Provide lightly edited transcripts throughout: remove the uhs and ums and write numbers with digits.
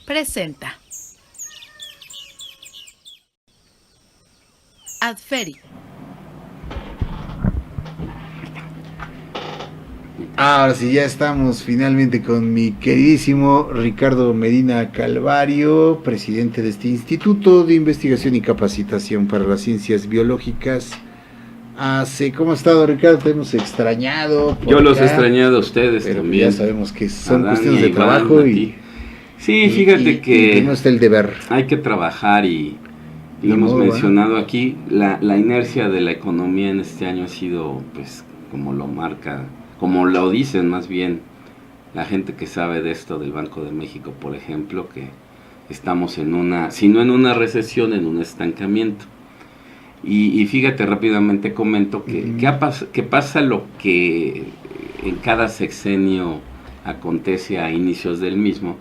presenta Adferi. Ahora sí, ya estamos finalmente con mi queridísimo Ricardo Medina Calvario, presidente de este Instituto de Investigación y Capacitación para las Ciencias Biológicas. ¿Cómo ha estado, Ricardo? Te hemos extrañado. Yo los he extrañado a ustedes pero también. Ya sabemos que son Adán cuestiones de Iván, trabajo y fíjate que no está el deber. hay que trabajar y Ni hemos modo, mencionado aquí, la inercia de la economía en este año ha sido, pues, como lo marca, como lo dicen más bien la gente que sabe de esto del Banco de México, por ejemplo, que estamos en una, si no en una recesión, en un estancamiento. Y fíjate, rápidamente comento que pasa lo que en cada sexenio acontece a inicios del mismo,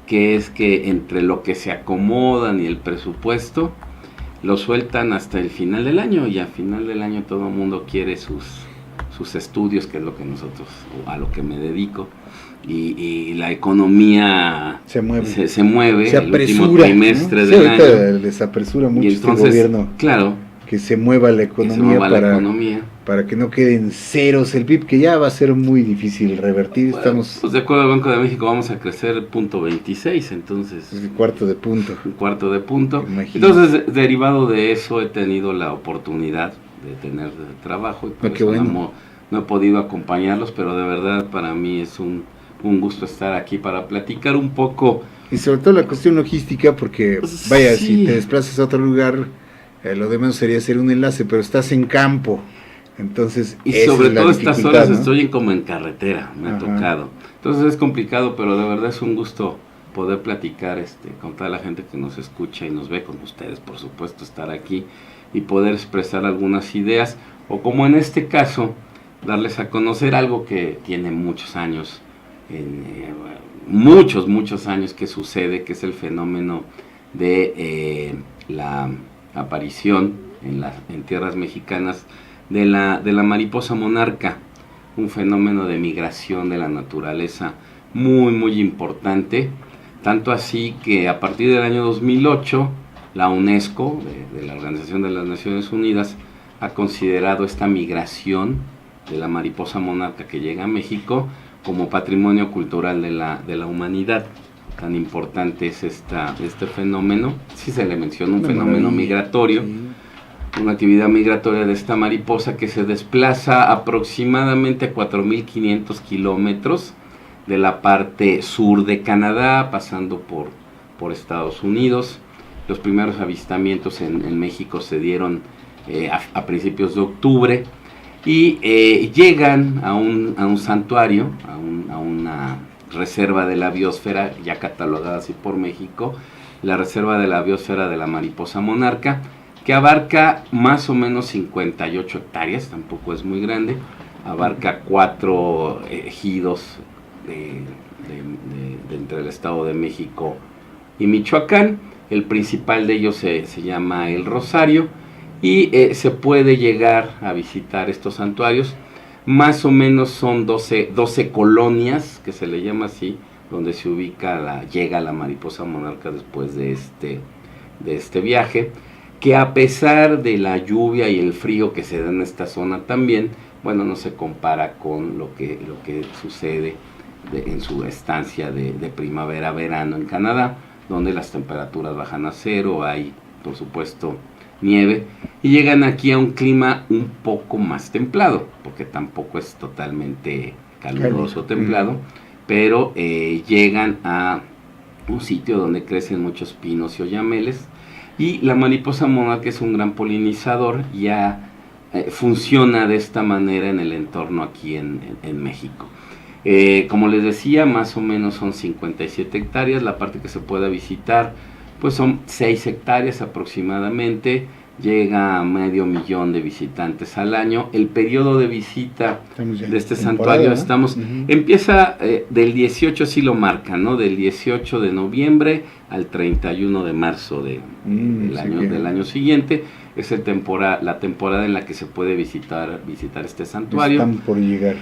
que es que entre lo que se acomodan y el presupuesto, lo sueltan hasta el final del año, y al final del año todo el mundo quiere sus estudios, que es lo que nosotros, o a lo que me dedico, y la economía se mueve, se apresura, el último trimestre, ¿no? del año. Les apresura mucho entonces, este gobierno. Claro, Que se mueva la economía, para que no queden ceros el PIB, que ya va a ser muy difícil revertir. Bueno, pues de acuerdo al Banco de México vamos a crecer 0.26, entonces... Un cuarto de punto. Imagínate. Entonces, derivado de eso, he tenido la oportunidad de tener trabajo, y por eso bueno. no he podido acompañarlos, pero de verdad para mí es un gusto estar aquí para platicar un poco. Y sobre todo la cuestión logística, porque vaya, si te desplazas a otro lugar... lo demás sería hacer un enlace, pero estás en campo, entonces y sobre todo estas horas, ¿no? Estoy como en carretera, me ha tocado, entonces es complicado, pero de verdad es un gusto poder platicar con toda la gente que nos escucha y nos ve, con ustedes, por supuesto, estar aquí y poder expresar algunas ideas, o como en este caso, darles a conocer algo que tiene muchos años, muchos años que sucede, que es el fenómeno de la aparición en tierras mexicanas de la mariposa monarca, un fenómeno de migración de la naturaleza muy importante, tanto así que a partir del año 2008 la UNESCO, de la Organización de las Naciones Unidas, ha considerado esta migración de la mariposa monarca que llega a México como patrimonio cultural de la humanidad. Tan importante es este fenómeno, sí se le menciona un fenómeno migratorio, una actividad migratoria de esta mariposa que se desplaza aproximadamente a 4.500 kilómetros de la parte sur de Canadá, pasando por Estados Unidos. Los primeros avistamientos en México se dieron a principios de octubre, y llegan a un santuario, a una reserva de la biosfera, ya catalogada así por México, la reserva de la biosfera de la mariposa monarca, que abarca más o menos 58 hectáreas, tampoco es muy grande, abarca 4 ejidos de entre el Estado de México y Michoacán. El principal de ellos se llama El Rosario, y se puede llegar a visitar estos santuarios. Más o menos son 12 colonias, que se le llama así, donde se llega la mariposa monarca después de este viaje, que a pesar de la lluvia y el frío que se da en esta zona también, bueno, no se compara con lo que sucede en su estancia de primavera-verano en Canadá, donde las temperaturas bajan a 0, hay, por supuesto, nieve, y llegan aquí a un clima un poco más templado, porque tampoco es totalmente caluroso templado, pero llegan a un sitio donde crecen muchos pinos y oyameles, y la mariposa monarca es un gran polinizador, ya funciona de esta manera en el entorno aquí en México. Como les decía, más o menos son 57 hectáreas, la parte que se pueda visitar pues son 6 hectáreas aproximadamente, llega a 500,000 de visitantes al año. El periodo de visita de este santuario, ¿no? Empieza del 18, sí lo marca, ¿no? Del 18 de noviembre al 31 de marzo del año siguiente. Es la temporada en la que se puede visitar este santuario. Están por llegar.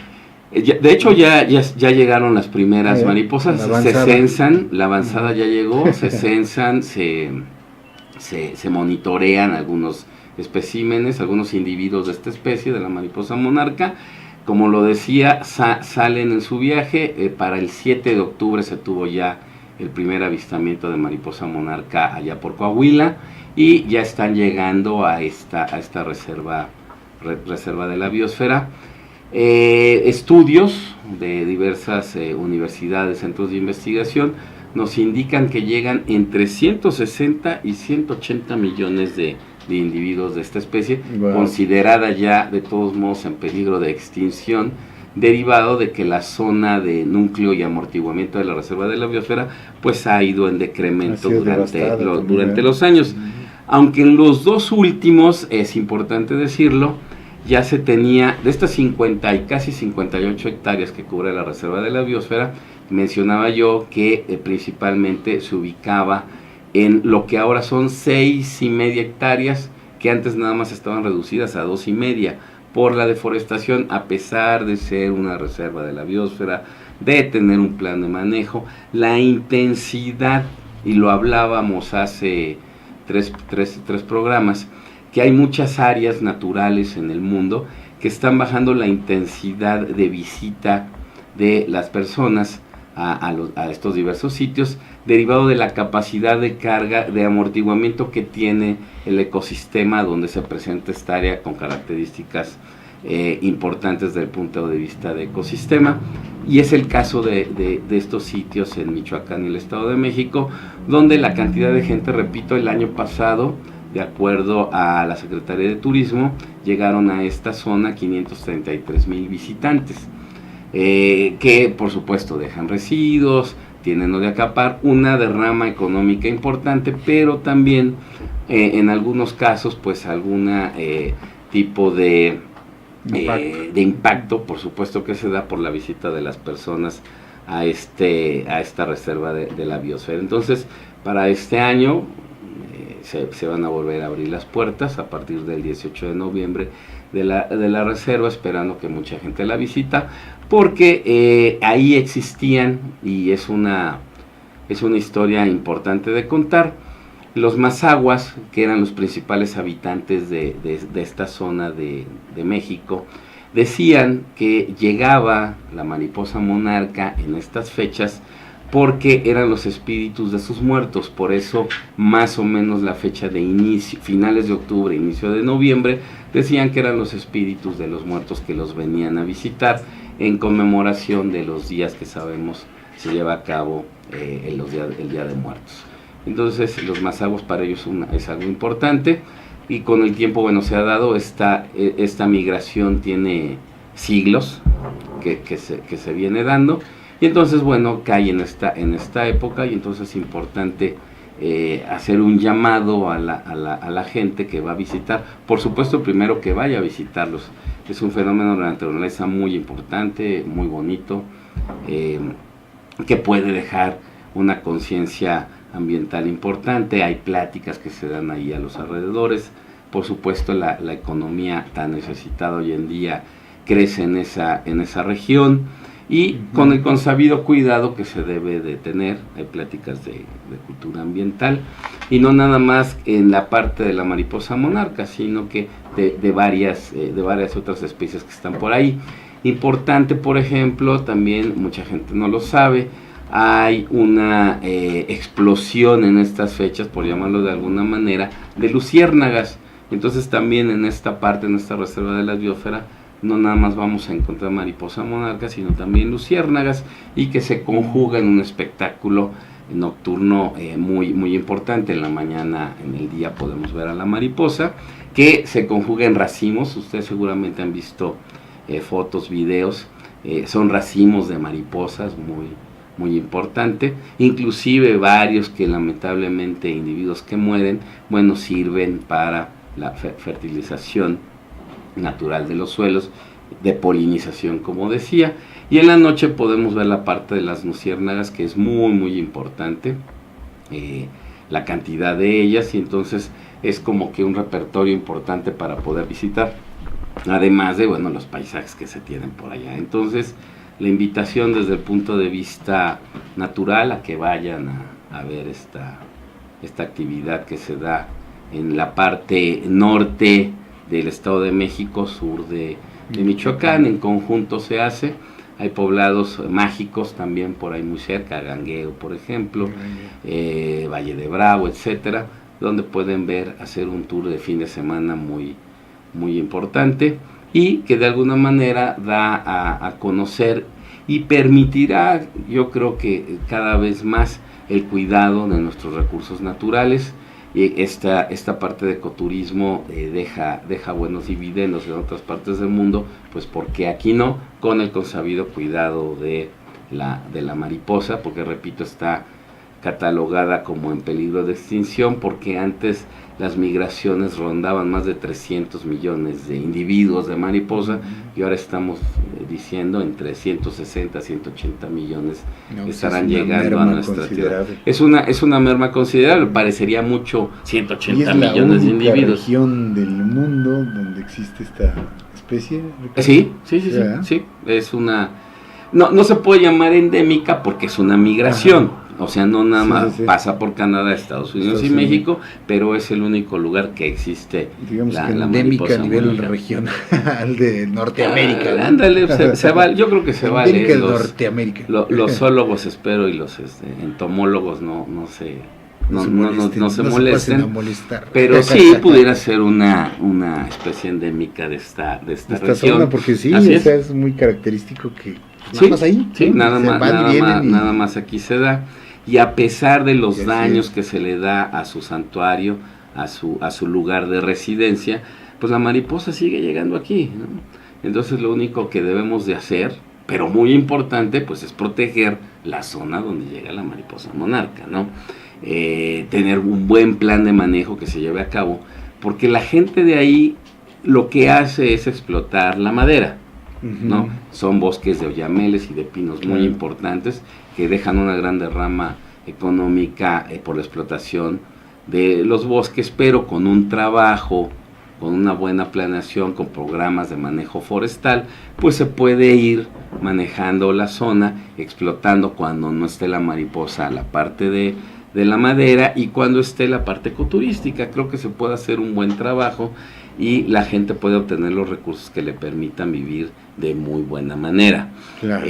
De hecho ya llegaron las primeras mariposas, se censan, la avanzada ya llegó, se censan, se monitorean algunos especímenes, algunos individuos de esta especie, de la mariposa monarca. Como lo decía, salen en su viaje, para el 7 de octubre se tuvo ya el primer avistamiento de mariposa monarca allá por Coahuila, y ya están llegando a esta reserva de la biosfera. Estudios de diversas universidades, centros de investigación, nos indican que llegan entre 160 y 180 millones de individuos de esta especie, wow, considerada ya de todos modos en peligro de extinción, derivado de que la zona de núcleo y amortiguamiento de la reserva de la biosfera pues ha ido en decremento durante los años. Aunque en los dos últimos, es importante decirlo, ya se tenía, de estas 50 y casi 58 hectáreas que cubre la reserva de la biosfera, mencionaba yo que principalmente se ubicaba en lo que ahora son 6,5 hectáreas, que antes nada más estaban reducidas a 2,5 por la deforestación, a pesar de ser una reserva de la biosfera, de tener un plan de manejo, la intensidad, y lo hablábamos hace tres programas, que hay muchas áreas naturales en el mundo que están bajando la intensidad de visita de las personas a estos diversos sitios, derivado de la capacidad de carga, de amortiguamiento que tiene el ecosistema donde se presenta esta área, con características importantes desde el punto de vista de ecosistema. Y es el caso de estos sitios en Michoacán y el Estado de México, donde la cantidad de gente, repito, el año pasado, de acuerdo a la Secretaría de Turismo, llegaron a esta zona 533,000 visitantes, que por supuesto dejan residuos, tienen lo de acapar, una derrama económica importante, pero también en algunos casos pues alguna tipo de impacto, por supuesto, que se da por la visita de las personas a esta reserva de la biosfera. Entonces, para este año se van a volver a abrir las puertas a partir del 18 de noviembre de la reserva, esperando que mucha gente la visita, porque ahí existían, y es una historia importante de contar, los mazahuas, que eran los principales habitantes de esta zona de México. Decían que llegaba la mariposa monarca en estas fechas porque eran los espíritus de sus muertos. Por eso, más o menos la fecha de inicio, finales de octubre, inicio de noviembre, decían que eran los espíritus de los muertos que los venían a visitar en conmemoración de los días que sabemos se lleva a cabo el Día de Muertos. Entonces, los mazahuas para ellos es algo importante, y con el tiempo, bueno, se ha dado esta migración, tiene siglos que se viene dando. Y entonces, bueno, cae en esta época, y entonces es importante hacer un llamado a la gente que va a visitar. Por supuesto, primero que vaya a visitarlos. Es un fenómeno de la naturaleza muy importante, muy bonito, que puede dejar una conciencia ambiental importante. Hay pláticas que se dan ahí a los alrededores. Por supuesto, la economía tan necesitada hoy en día crece en esa región, y con el consabido cuidado que se debe de tener. Hay pláticas de cultura ambiental, y no nada más en la parte de la mariposa monarca, sino que de varias otras especies que están por ahí. Importante, por ejemplo, también mucha gente no lo sabe, hay una explosión en estas fechas, por llamarlo de alguna manera, de luciérnagas. Entonces también en esta parte, en esta reserva de la biosfera, no nada más vamos a encontrar mariposa monarca, sino también luciérnagas, y que se conjuga en un espectáculo nocturno muy, muy importante. En la mañana, en el día, podemos ver a la mariposa, que se conjuga en racimos. Ustedes seguramente han visto fotos, videos, son racimos de mariposas muy, muy importante, inclusive varios que lamentablemente, individuos que mueren, bueno, sirven para la fertilización natural de los suelos, de polinización, como decía. Y en la noche podemos ver la parte de las luciérnagas, que es muy, muy importante, la cantidad de ellas, y entonces es como que un repertorio importante para poder visitar. además de, bueno, los paisajes que se tienen por allá. Entonces, la invitación desde el punto de vista natural a que vayan a ver esta actividad que se da en la parte norte del Estado de México, sur de Michoacán. En conjunto se hace. Hay poblados mágicos también por ahí muy cerca, Gangueo, por ejemplo, Valle de Bravo, etcétera, donde pueden hacer un tour de fin de semana muy, muy importante, y que de alguna manera da a conocer y permitirá, yo creo que cada vez más, el cuidado de nuestros recursos naturales. Y esta parte de ecoturismo deja buenos dividendos en otras partes del mundo, pues porque aquí no, con el consabido cuidado de la mariposa, porque repito, está catalogada como en peligro de extinción, porque antes las migraciones rondaban más de 300 millones de individuos de mariposa, y ahora estamos diciendo entre 160 a 180 millones estarán llegando a nuestra tierra. Es una merma considerable, parecería mucho 180 millones de individuos. ¿Es la única región del mundo donde existe esta especie, Ricardo? Sí, es una... No se puede llamar endémica porque es una migración. Ajá. O sea, no nada más pasa por Canadá, Estados Unidos y México, pero es el único lugar que existe, digamos, que endémica a nivel regional de Norteamérica. Ándale, se vale, yo creo que se vale. Endémica de Norteamérica. Los zoólogos, espero, y los entomólogos no se molesten, pero sí pudiera ser una especie endémica de esta región. Zona, porque sí, es muy característico que nada más ahí. Sí, nada más aquí se da. Y a pesar de los daños que se le da a su santuario, a su lugar de residencia, pues la mariposa sigue llegando aquí, ¿no? Entonces lo único que debemos de hacer, pero muy importante, pues es proteger la zona donde llega la mariposa monarca, ¿no? Tener un buen plan de manejo que se lleve a cabo, porque la gente de ahí lo que hace es explotar la madera, ¿no? Son bosques de oyameles y de pinos muy importantes que dejan una gran derrama económica por la explotación de los bosques, pero con un trabajo, con una buena planeación, con programas de manejo forestal, pues se puede ir manejando la zona, explotando cuando no esté la mariposa la parte de la madera, y cuando esté la parte ecoturística. Creo que se puede hacer un buen trabajo y la gente puede obtener los recursos que le permitan vivir de muy buena manera. Claro.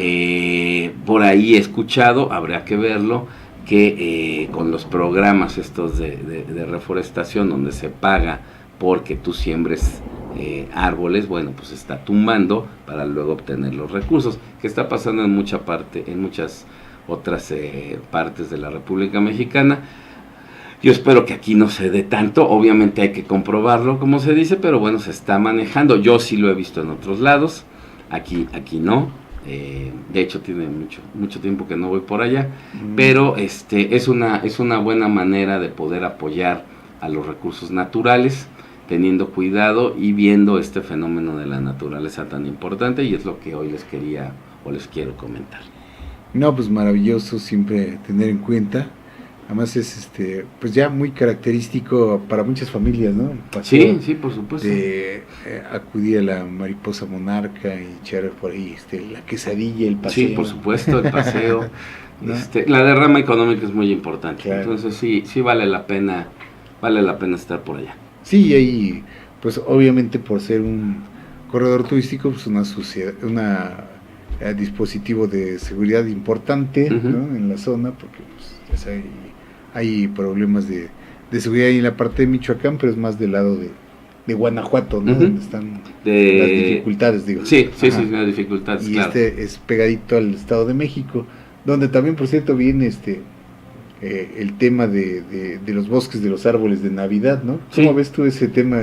Por ahí he escuchado, habrá que verlo, que con los programas estos de reforestación, donde se paga porque tú siembres árboles, bueno, pues está tumbando para luego obtener los recursos, que está pasando en muchas otras partes de la República Mexicana. Yo espero que aquí no se dé tanto, obviamente hay que comprobarlo, como se dice, pero bueno, se está manejando. Yo sí lo he visto en otros lados, aquí no. De hecho tiene mucho tiempo que no voy por allá, pero es una buena manera de poder apoyar a los recursos naturales, teniendo cuidado y viendo este fenómeno de la naturaleza tan importante, y es lo que hoy les quiero comentar. No, pues maravilloso siempre tener en cuenta. Además es pues ya muy característico para muchas familias, ¿no? Sí, por supuesto. De acudir a la mariposa monarca y echar por ahí la quesadilla, el paseo. Sí, por supuesto, el paseo. ¿No? La derrama económica es muy importante. Claro. Entonces sí vale la pena estar por allá. Sí, y ahí pues obviamente por ser un corredor turístico, pues una dispositivo de seguridad importante, ¿no? En la zona, porque pues ya sabes, hay problemas de seguridad ahí en la parte de Michoacán, pero es más del lado de Guanajuato, ¿no? Donde están las dificultades, digo. Sí, las dificultades, y claro. Es pegadito al Estado de México, donde también, por cierto, viene el tema de los bosques de los árboles de Navidad, ¿no? ¿Cómo ves tú ese tema?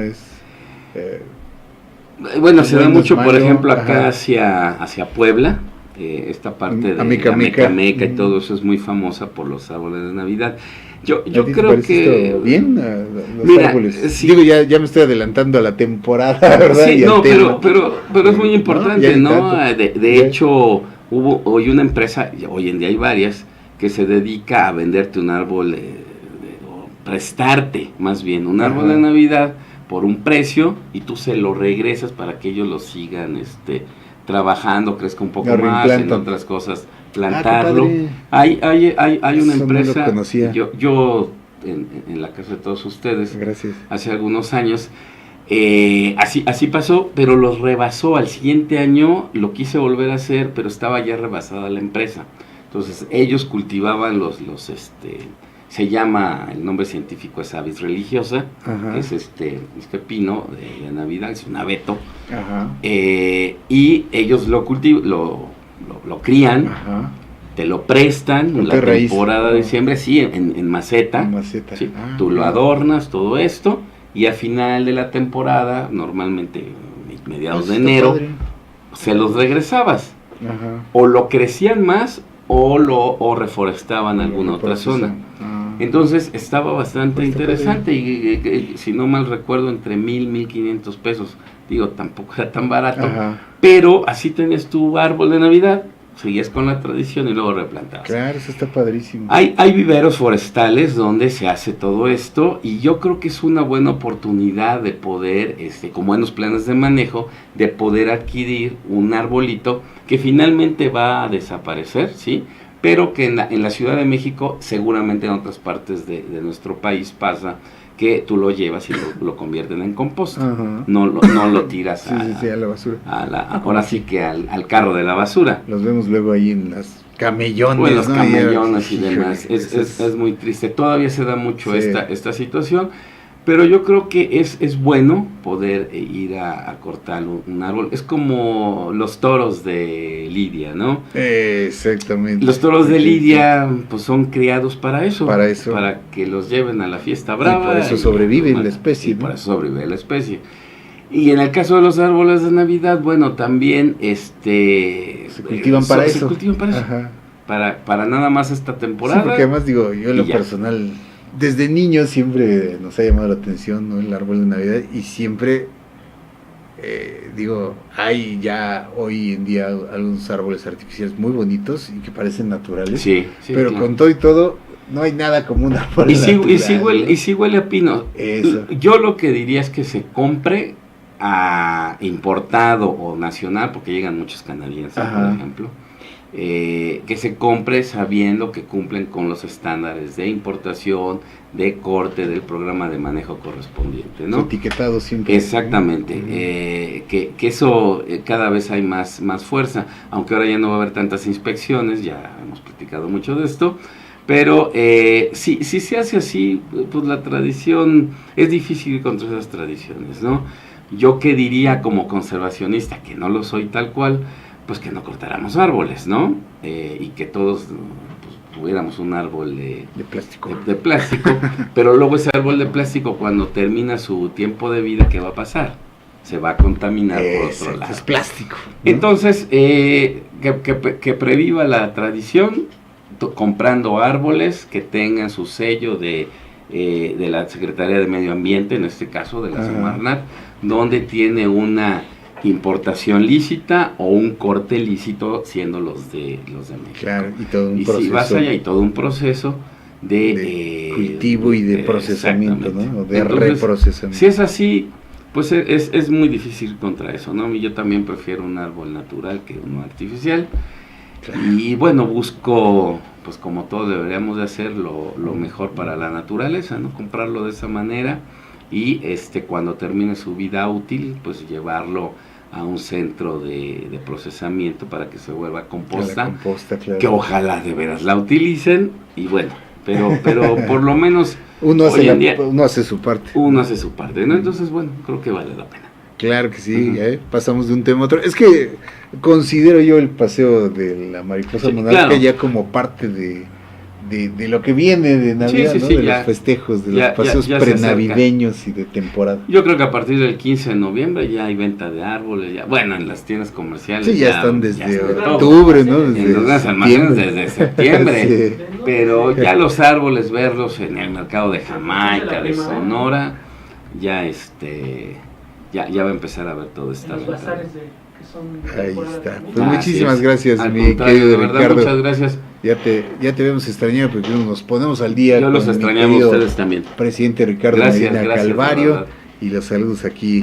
Bueno, se da mucho, por ejemplo, acá hacia Puebla, esta parte de Amecameca y todo eso es muy famosa por los árboles de Navidad. Yo creo que... ¿Bien? Los árboles. Sí. Digo, ya me estoy adelantando a la temporada, ¿verdad? Sí, pero es muy importante, ¿no? De hecho, hubo hoy una empresa, hoy en día hay varias, que se dedica a venderte un árbol, o prestarte más bien un árbol de Navidad por un precio y tú se lo regresas para que ellos lo sigan trabajando, crezca un poco Lo más, reimplantan. en otras cosas plantarlo. qué Hay una Eso no lo empresa, conocía. yo en la casa de todos ustedes, Gracias. hace algunos años, así pasó, pero los rebasó. Al siguiente año lo quise volver a hacer, pero estaba ya rebasada la empresa. Entonces ellos cultivaban se llama, el nombre científico es Avis religiosa, Ajá. que es este pino de Navidad, es un abeto, Ajá. y ellos lo crían, Ajá. te lo prestan ¿Con en qué la raíz? temporada de diciembre, sí, en maceta, En maceta. sí, Ah, tú lo mira. adornas, todo esto, y a final de la temporada, normalmente mediados de Está enero, padre. se los regresabas, Ajá. o lo crecían más, o reforestaban alguna otra zona. Ah. Entonces estaba bastante Pues está interesante y si no mal recuerdo entre 1,500 pesos, digo, tampoco era tan barato, Ajá. pero así tenías tu árbol de Navidad, seguías con la tradición y luego replantabas. Claro, eso está padrísimo. Hay viveros forestales donde se hace todo esto y yo creo que es una buena oportunidad de poder, con buenos planes de manejo, de poder adquirir un arbolito que finalmente va a desaparecer, ¿sí? Pero que en la Ciudad de México, seguramente en otras partes de nuestro país pasa que tú lo llevas y lo convierten en composta. Ajá. No lo tiras Sí, a la basura. ahora sí que al carro de la basura. Los vemos luego ahí en las camellones, Bueno, los ¿no? camellones y Híjole, demás. Es muy triste. Todavía se da mucho Sí. esta situación, pero yo creo que es bueno poder ir a cortar un árbol. Es como los toros de Lidia, ¿no? Exactamente. Los toros de Lidia pues son criados para eso. Para eso. Para que los lleven a la fiesta brava. Y por eso sobrevive la especie, y ¿no? por eso sobrevive la especie. Y en el caso de los árboles de Navidad, bueno, también Se cultivan para eso. Se cultivan para eso. Ajá. Para nada más esta temporada. Sí, porque además digo, yo en lo y ya. personal, desde niño siempre nos ha llamado la atención, ¿no? El árbol de Navidad y siempre, hay ya hoy en día algunos árboles artificiales muy bonitos y que parecen naturales, Sí, pero claro. con todo y todo, no hay nada como un árbol Y sí natural, ¿no? huele a pino. Eso. Yo lo que diría es que se compre importado o nacional, porque llegan muchos canadienses, Ajá. por ejemplo, que se compre sabiendo que cumplen con los estándares de importación, de corte, del programa de manejo correspondiente, ¿no? Su etiquetado siempre. Exactamente, que eso cada vez hay más fuerza, aunque ahora ya no va a haber tantas inspecciones, ya hemos platicado mucho de esto, pero si se hace así, pues la tradición, es difícil ir contra esas tradiciones, ¿no? Yo que diría como conservacionista, que no lo soy tal cual, pues que no cortáramos árboles, ¿no? Y que todos pues, tuviéramos un árbol de plástico. de plástico, pero luego ese árbol de plástico cuando termina su tiempo de vida, ¿qué va a pasar? Se va a contaminar por otro lado. Es plástico, ¿no? Entonces, que previva la tradición, comprando árboles que tengan su sello de la Secretaría de Medio Ambiente, en este caso de la Semarnat, donde tiene una importación lícita o un corte lícito, siendo los de México. Claro, y todo un y proceso. si vas allá y todo un proceso de cultivo y de procesamiento, exactamente. ¿no? O de Entonces, reprocesamiento. si es así, pues es muy difícil contra eso, ¿no? Y yo también prefiero un árbol natural que uno artificial. Claro. Y bueno, busco, pues como todos deberíamos de hacer, lo mejor para la naturaleza, ¿no? Comprarlo de esa manera y cuando termine su vida útil, pues llevarlo a un centro de procesamiento para que se vuelva composta, Claro. que ojalá de veras la utilicen, y bueno, pero por lo menos uno hoy en día hace su parte. uno hace su parte, ¿no? Entonces, bueno, creo que vale la pena. Claro que sí, pasamos de un tema a otro. Es que considero yo el paseo de la mariposa monarca claro. ya como parte de lo que viene de Navidad, ¿no? De ya, los festejos, de ya, los paseos ya se prenavideños y de temporada. Yo creo que a partir del 15 de noviembre ya hay venta de árboles, ya, bueno, en las tiendas comerciales. Sí, ya están desde todo. octubre, ¿no? En los almacenes desde septiembre. Sí. Pero ya los árboles, verlos en el mercado de Jamaica, de Sonora, ya ya va a empezar a ver todo esta venta. Ahí está. Pues muchísimas gracias, al mi contrario, querido de verdad, Ricardo. muchas gracias. Ya te habíamos extrañado porque nos ponemos al día. Yo los con mi extrañaba a querido ustedes también. presidente Ricardo Gracias, Medina gracias, Calvario. y los saludos aquí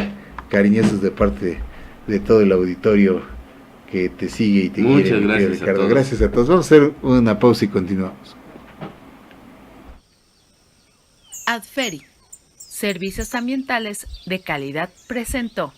cariñosos de parte de todo el auditorio que te sigue y te quiere. Muchas gracias, Ricardo. a todos. Gracias a todos. Vamos a hacer una pausa y continuamos. Adferi, Servicios Ambientales de Calidad presentó